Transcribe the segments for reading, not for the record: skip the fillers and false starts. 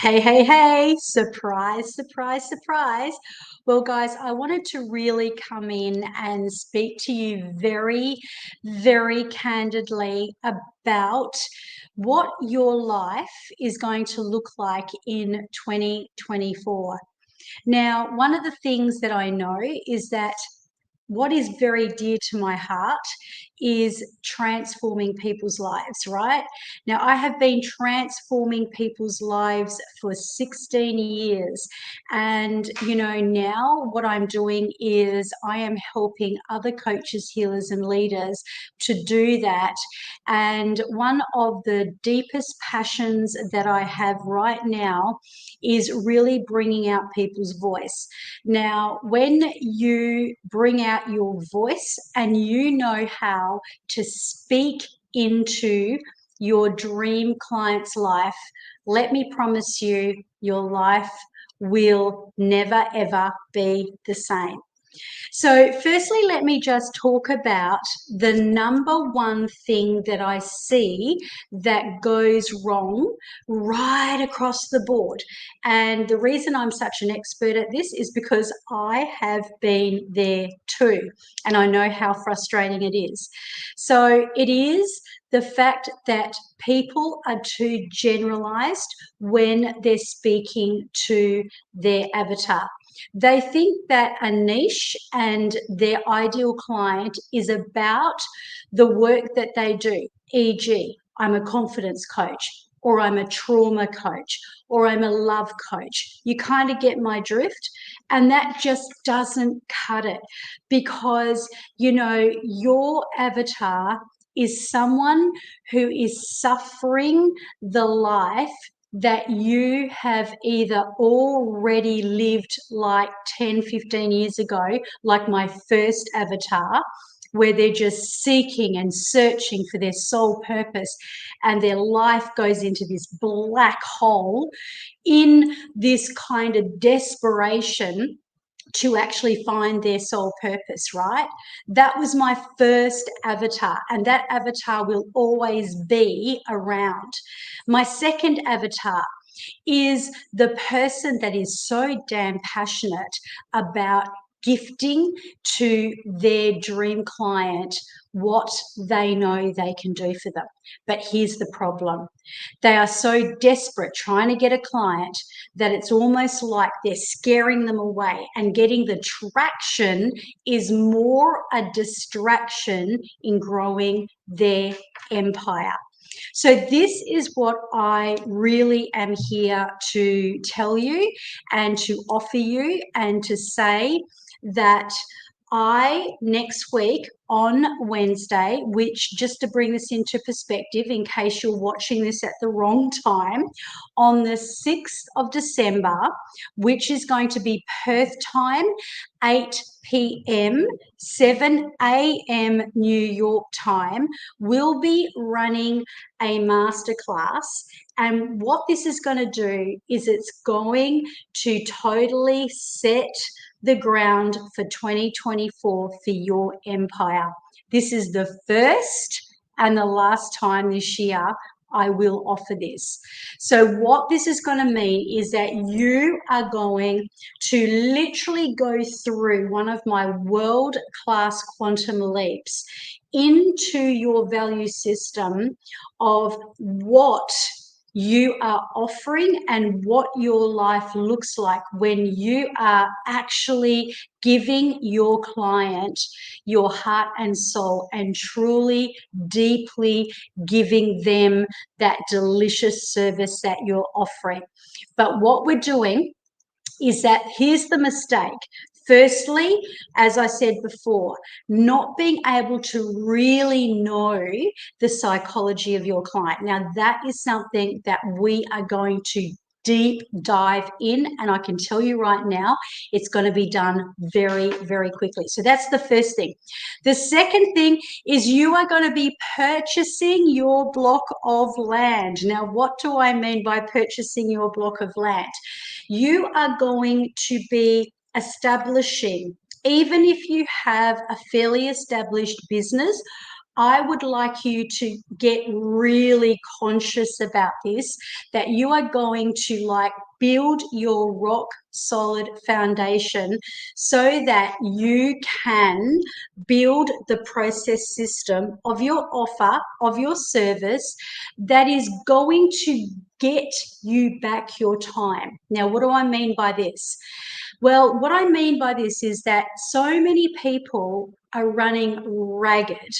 Hey, hey, hey, surprise, surprise, surprise. Well, guys, I wanted to really come in and speak to you very candidly about what your life is going to look like in 2024. Now, one of the things that I know is that what is very dear to my heart is transforming people's lives, right? Now, I have been transforming people's lives for 16 years. And, now what I'm doing is I am helping other coaches, healers, and leaders to do that. And one of the deepest passions that I have right now is really bringing out people's voice. Now, when you bring out your voice and you know how to speak into your dream client's life, let me promise you, your life will never ever be the same. So, firstly, let me just talk about the number one thing that I see that goes wrong right across the board. And the reason I'm such an expert at this is because I have been there too, and I know how frustrating it is. So, it is the fact that people are too generalized when they're speaking to their avatar. They think that a niche and their ideal client is about the work that they do, e.g., I'm a confidence coach, or I'm a trauma coach, or I'm a love coach. You kind of get my drift. And that just doesn't cut it because, your avatar is someone who is suffering the life that you have either already lived like 10, 15 years ago, like my first avatar, where they're just seeking and searching for their soul purpose, and their life goes into this black hole in this kind of desperation to actually find their soul purpose, right? That was my first avatar, and that avatar will always be around. My second avatar is the person that is so damn passionate about gifting to their dream client what they know they can do for them. But here's the problem. They are so desperate trying to get a client that it's almost like they're scaring them away, and getting the traction is more a distraction in growing their empire. So, this is what I really am here to tell you and to offer you, and to say that next week on Wednesday, which, just to bring this into perspective, in case you're watching this at the wrong time, on the 6th of December, which is going to be Perth time, 8 p.m., 7 a.m. New York time, we'll be running a masterclass. And what this is going to do is it's going to totally set the ground for 2024 for your empire. This is the first and the last time this year I will offer this. So what this is going to mean is that you are going to literally go through one of my world-class quantum leaps into your value system of what you are offering and what your life looks like when you are actually giving your client your heart and soul, and truly, deeply giving them that delicious service that you're offering. But what we're doing is that, here's the mistake. Firstly, as I said before, not being able to really know the psychology of your client. Now, that is something that we are going to deep dive in, and I can tell you right now, it's going to be done very quickly. So that's the first thing. The second thing is you are going to be purchasing your block of land. Now, what do I mean by purchasing your block of land? You are going to be establishing, even if you have a fairly established business, I would like you to get really conscious about this, that you are going to like build your rock solid foundation so that you can build the process system of your offer, of your service that is going to get you back your time. Now, what do I mean by this? Well, what I mean by this is that so many people are running ragged,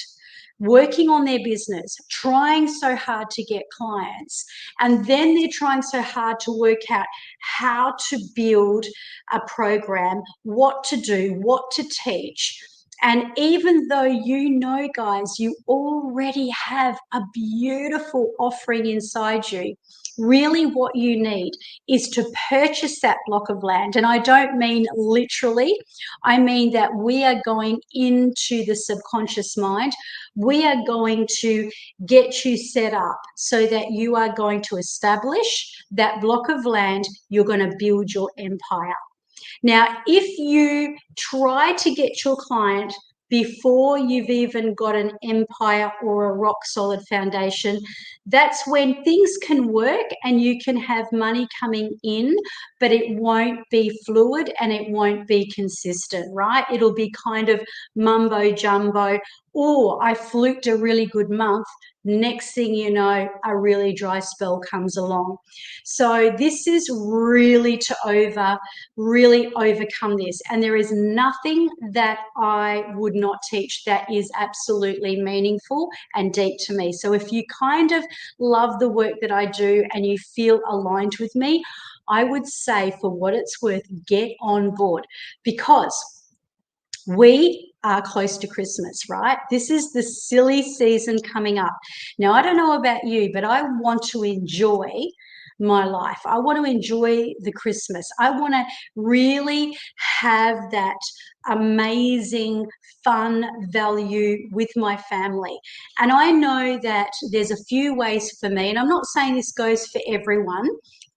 working on their business, trying so hard to get clients, and then they're trying so hard to work out how to build a program, what to do, what to teach. And even though you know, guys, you already have a beautiful offering inside you, really what you need is to purchase that block of land. And I don't mean literally, I mean that we are going into the subconscious mind. We are going to get you set up so that you are going to establish that block of land. You're going to build your empire. Now, if you try to get your client before you've even got an empire or a rock solid foundation, that's when things can work and you can have money coming in, but it won't be fluid and it won't be consistent, right? It'll be kind of mumbo jumbo, or I fluked a really good month. Next thing you know, a really dry spell comes along. So this is really to really overcome this. And there is nothing that I would not teach that is absolutely meaningful and deep to me. So if you kind of love the work that I do and you feel aligned with me, I would say, for what it's worth, get on board, because we are close to Christmas, right? This is the silly season coming up. Now, I don't know about you, but I want to enjoy my life. I want to enjoy the Christmas. I want to really have that amazing fun value with my family. And I know that there's a few ways for me, and I'm not saying this goes for everyone,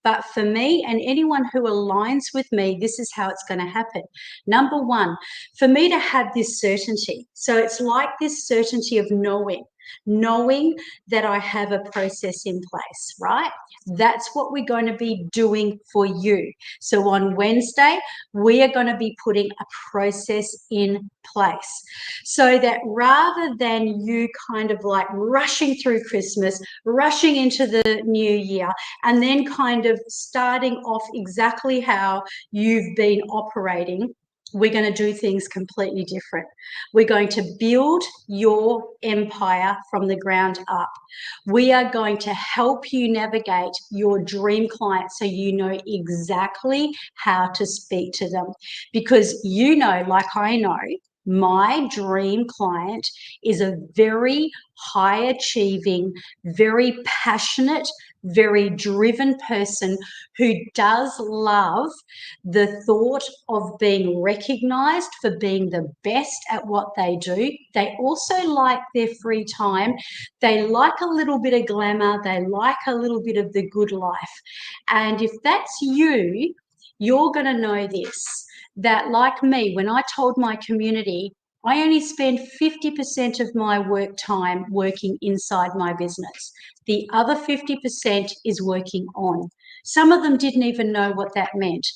but for me and anyone who aligns with me, this is how it's going to happen. Number one, for me to have this certainty. So it's like this certainty of knowing that I have a process in place, right? That's what we're going to be doing for you. So on Wednesday, we are going to be putting a process in place so that rather than you kind of like rushing through Christmas, rushing into the new year, and then kind of starting off exactly how you've been operating, we're going to do things completely different. We're going to build your empire from the ground up. We are going to help you navigate your dream client so you know exactly how to speak to them. Because you know, like I know, my dream client is a very high achieving, very passionate, very driven person who does love the thought of being recognized for being the best at what they do. They also like their free time. They like a little bit of glamour. They like a little bit of the good life. And if that's you, you're going to know this, that like me, when I told my community, I only spend 50% of my work time working inside my business. The other 50% is working on. Some of them didn't even know what that meant.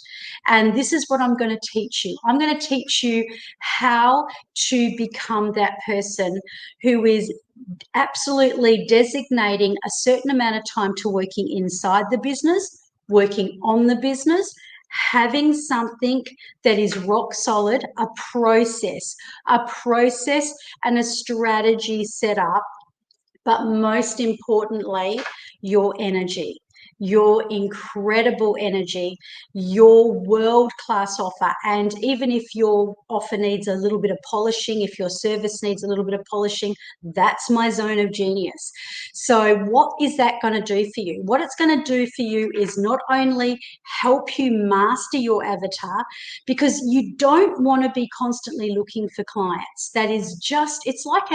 And this is what I'm going to teach you. I'm going to teach you how to become that person who is absolutely designating a certain amount of time to working inside the business, working on the business, having something that is rock solid, a process and a strategy set up, but most importantly, your energy, your incredible energy, your world-class offer. And even if your offer needs a little bit of polishing, if your service needs a little bit of polishing, that's my zone of genius. So what is that going to do for you? What it's going to do for you is not only help you master your avatar, because you don't want to be constantly looking for clients. That is just, it's like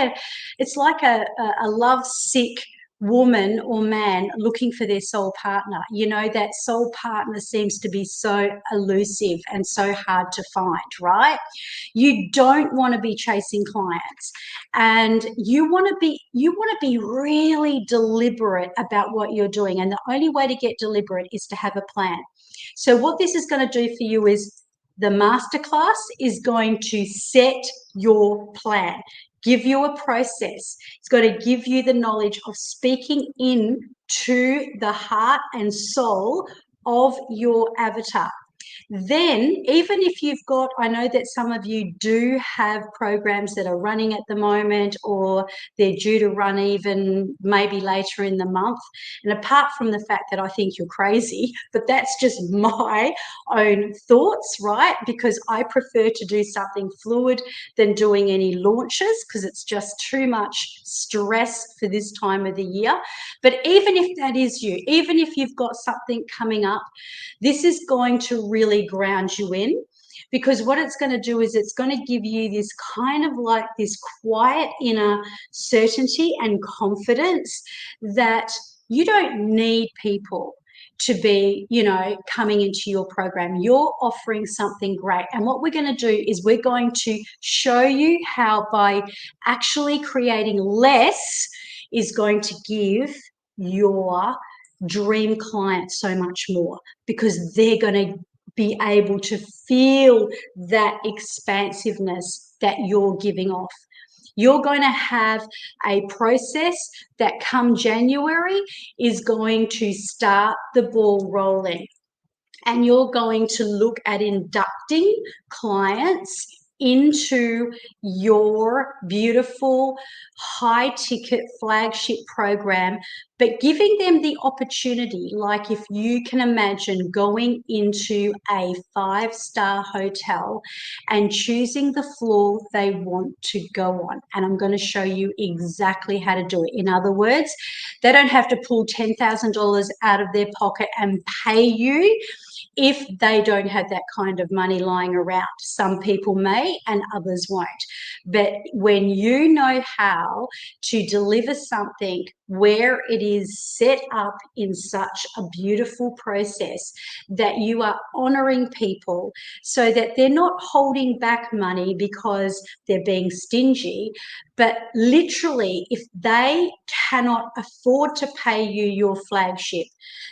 a love sick woman or man looking for their soul partner. You know, that soul partner seems to be so elusive and so hard to find, right? You don't want to be chasing clients, and you want to be really deliberate about what you're doing. And the only way to get deliberate is to have a plan. So what this is going to do for you is the masterclass is going to set your plan, give you a process. It's going to give you the knowledge of speaking in to the heart and soul of your avatar. Then, even if you've got, I know that some of you do have programs that are running at the moment, or they're due to run even maybe later in the month. And apart from the fact that I think you're crazy, but that's just my own thoughts, right? Because I prefer to do something fluid than doing any launches, because it's just too much stress for this time of the year. But even if that is you, even if you've got something coming up, this is going to really ground you in, because what it's going to do is it's going to give you this kind of like this quiet inner certainty and confidence that you don't need people to be, you know, coming into your program. You're offering something great. And what we're going to do is we're going to show you how, by actually creating less, is going to give your dream client so much more, because they're going to be able to feel that expansiveness that you're giving off. You're going to have a process that come January is going to start the ball rolling. And you're going to look at inducting clients into your beautiful high ticket flagship program, but giving them the opportunity, like if you can imagine going into a 5-star hotel and choosing the floor they want to go on. And I'm going to show you exactly how to do it. In other words, they don't have to pull $10,000 out of their pocket and pay you if they don't have that kind of money lying around. Some people may and others won't. But when you know how to deliver something where it is set up in such a beautiful process that you are honoring people so that they're not holding back money because they're being stingy, but literally, if they cannot afford to pay you your flagship,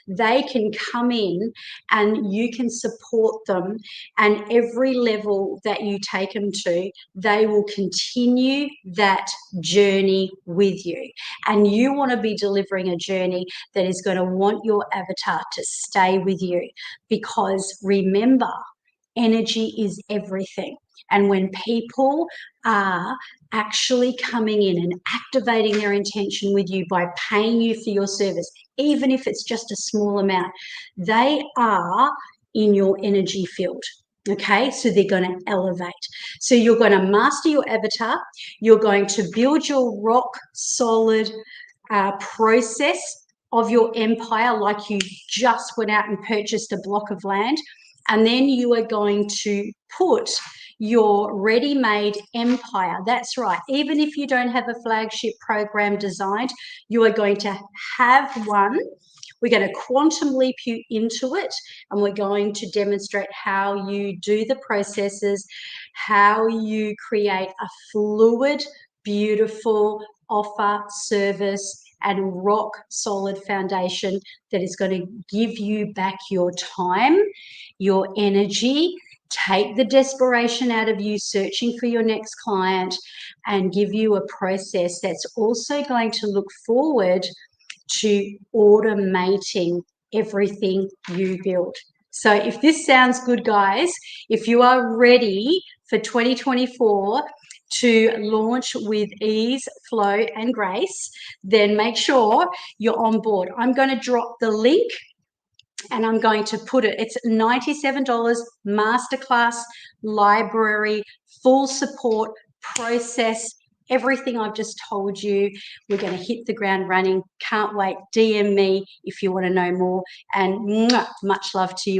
they can come in and you can support them. And every level that you take them to, they will continue that journey with you. And you want to be delivering a journey that is going to want your avatar to stay with you, because remember, energy is everything. And when people are actually coming in and activating their intention with you by paying you for your service, even if it's just a small amount, they are in your energy field. Okay, so they're going to elevate. So you're going to master your avatar. You're going to build your rock solid process of your empire, like you just went out and purchased a block of land. And then you are going to put your ready-made empire. That's right. Even if you don't have a flagship program designed, you are going to have one. We're going to quantum leap you into it, and we're going to demonstrate how you do the processes, how you create a fluid, beautiful offer, service, and rock solid foundation that is going to give you back your time, your energy, take the desperation out of you searching for your next client, and give you a process that's also going to look forward to automating everything you build. So if this sounds good, guys, if you are ready for 2024 to launch with ease, flow, and grace, then make sure you're on board. I'm going to drop the link and I'm going to put it, it's $97 masterclass, library, full support, process, everything I've just told you. We're going to hit the ground running. Can't wait. DM me if you want to know more. And much love to you.